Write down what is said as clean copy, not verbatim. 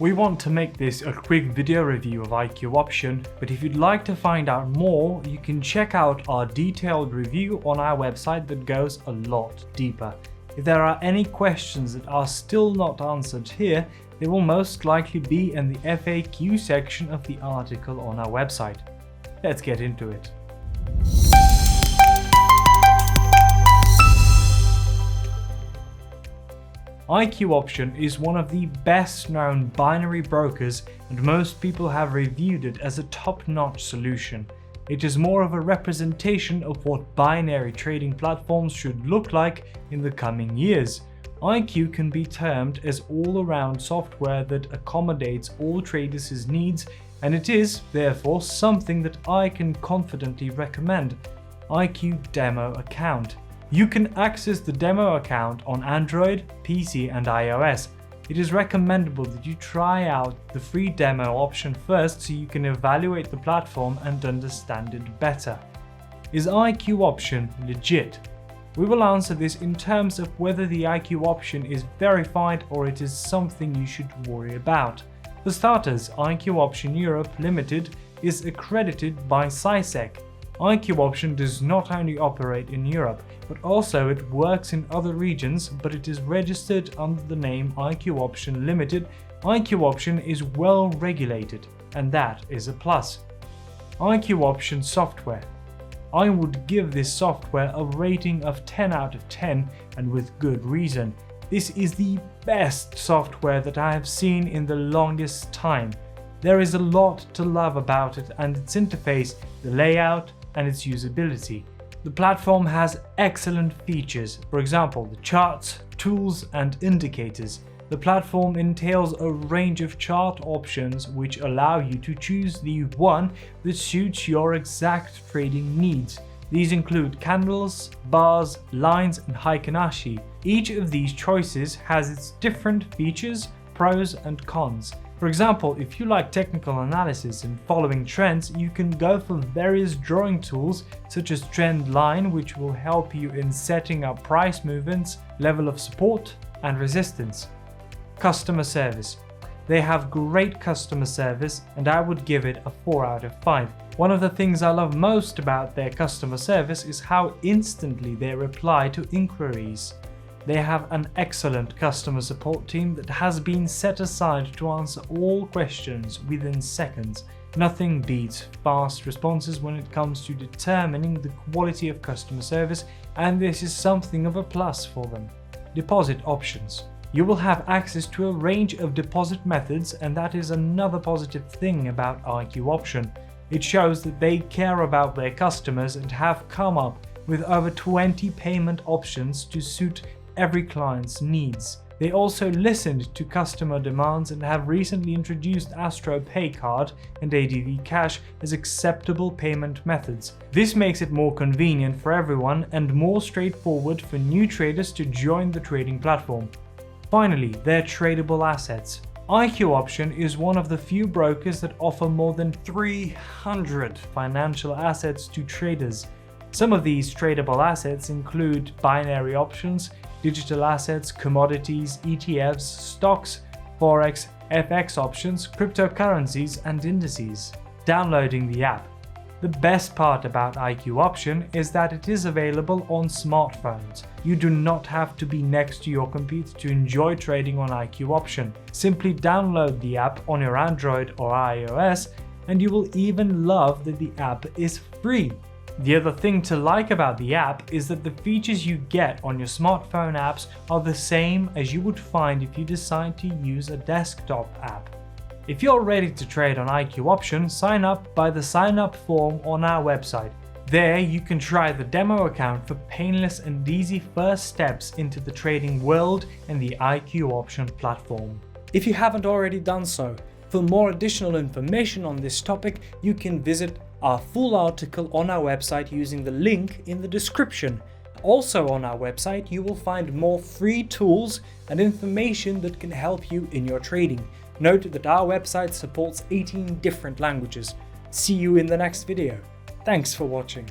We want to make this a quick video review of IQ Option, but if you'd like to find out more, you can check out our detailed review on our website that goes a lot deeper. If there are any questions that are still not answered here, they will most likely be in the FAQ section of the article on our website. Let's get into it. IQ Option is one of the best known binary brokers, and most people have reviewed it as a top-notch solution. It is more of a representation of what binary trading platforms should look like in the coming years. IQ can be termed as all-around software that accommodates all traders' needs, and it is, therefore, something that I can confidently recommend. IQ Demo Account. You can access the demo account on Android, PC and iOS. It is recommendable that you try out the free demo option first so you can evaluate the platform and understand it better. Is IQ Option legit? We will answer this in terms of whether the IQ Option is verified or it is something you should worry about. For starters, IQ Option Europe Limited is accredited by CySec. IQ Option does not only operate in Europe, but also it works in other regions, but it is registered under the name IQ Option Limited. IQ Option is well regulated, and that is a plus. IQ Option Software. I would give this software a rating of 10 out of 10, and with good reason. This is the best software that I have seen in the longest time. There is a lot to love about it and its interface, the layout, and its usability. The platform has excellent features, for example the charts, tools and indicators. The platform entails a range of chart options which allow you to choose the one that suits your exact trading needs. These include candles, bars, lines and Heikin-Ashi. Each of these choices has its different features, pros and cons. For example, if you like technical analysis and following trends, you can go for various drawing tools such as Trend Line, which will help you in setting up price movements, level of support and resistance. Customer service. They have great customer service and I would give it a 4 out of 5. One of the things I love most about their customer service is how instantly they reply to inquiries. They have an excellent customer support team that has been set aside to answer all questions within seconds. Nothing beats fast responses when it comes to determining the quality of customer service, and this is something of a plus for them. Deposit options. You will have access to a range of deposit methods, and that is another positive thing about IQ Option. It shows that they care about their customers and have come up with over 20 payment options to suit every client's needs. They also listened to customer demands and have recently introduced Astro Pay Card and ADV Cash as acceptable payment methods. This makes it more convenient for everyone and more straightforward for new traders to join the trading platform. Finally, their tradable assets. IQ Option is one of the few brokers that offer more than 300 financial assets to traders. Some of these tradable assets include binary options, digital assets, commodities, ETFs, stocks, forex, FX options, cryptocurrencies and indices. Downloading the app. The best part about IQ Option is that it is available on smartphones. You do not have to be next to your computer to enjoy trading on IQ Option. Simply download the app on your Android or iOS, and you will even love that the app is free. The other thing to like about the app is that the features you get on your smartphone apps are the same as you would find if you decide to use a desktop app. If you're ready to trade on IQ Option, sign up by the sign up form on our website. There you can try the demo account for painless and easy first steps into the trading world and the IQ Option platform. If you haven't already done so, for more additional information on this topic, you can visit our full article on our website using the link in the description. Also on our website, you will find more free tools and information that can help you in your trading. Note that our website supports 18 different languages. See you in the next video. Thanks for watching.